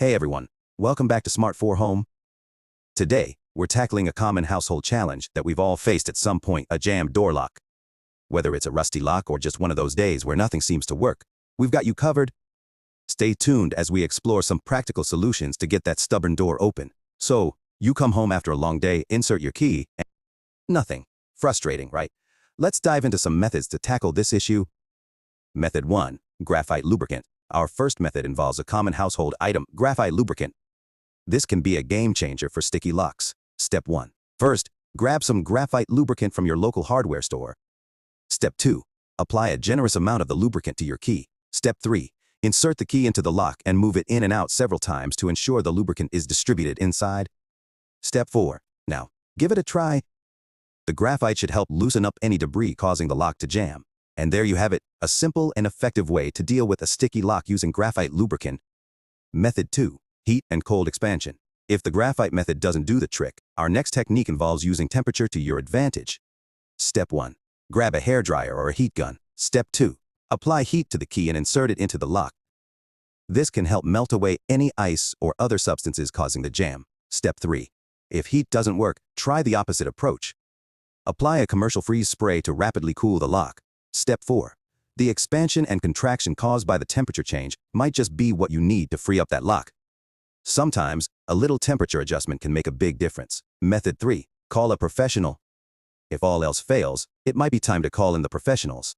Hey everyone, welcome back to Smart 4 Home. Today, we're tackling a common household challenge that we've all faced at some point, a jammed door lock. Whether it's a rusty lock or just one of those days where nothing seems to work, we've got you covered. Stay tuned as we explore some practical solutions to get that stubborn door open. So, you come home after a long day, insert your key, and nothing. Frustrating, right? Let's dive into some methods to tackle this issue. Method 1. Graphite lubricant. Our first method involves a common household item, graphite lubricant. This can be a game changer for sticky locks. Step 1. First, grab some graphite lubricant from your local hardware store. Step 2. Apply a generous amount of the lubricant to your key. Step 3. Insert the key into the lock and move it in and out several times to ensure the lubricant is distributed inside. Step 4. Now, give it a try. The graphite should help loosen up any debris causing the lock to jam. And there you have it, a simple and effective way to deal with a sticky lock using graphite lubricant. Method 2. Heat and cold expansion. If the graphite method doesn't do the trick, our next technique involves using temperature to your advantage. Step 1. Grab a hairdryer or a heat gun. Step 2. Apply heat to the key and insert it into the lock. This can help melt away any ice or other substances causing the jam. Step 3. If heat doesn't work, try the opposite approach. Apply a commercial freeze spray to rapidly cool the lock. Step 4. The expansion and contraction caused by the temperature change might just be what you need to free up that lock. Sometimes, a little temperature adjustment can make a big difference. Method 3. Call a professional. If all else fails, it might be time to call in the professionals.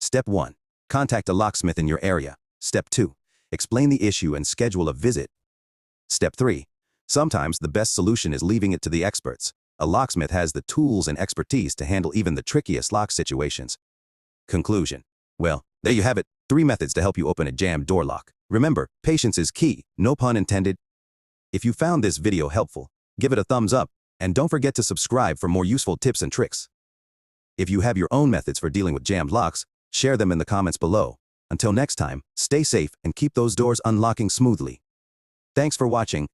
Step 1. Contact a locksmith in your area. Step 2. Explain the issue and schedule a visit. Step 3. Sometimes the best solution is leaving it to the experts. A locksmith has the tools and expertise to handle even the trickiest lock situations. Conclusion. Well, there you have it, 3 methods to help you open a jammed door lock. Remember, patience is key, no pun intended. If you found this video helpful, give it a thumbs up, and don't forget to subscribe for more useful tips and tricks. If you have your own methods for dealing with jammed locks, share them in the comments below. Until next time, stay safe and keep those doors unlocking smoothly. Thanks for watching,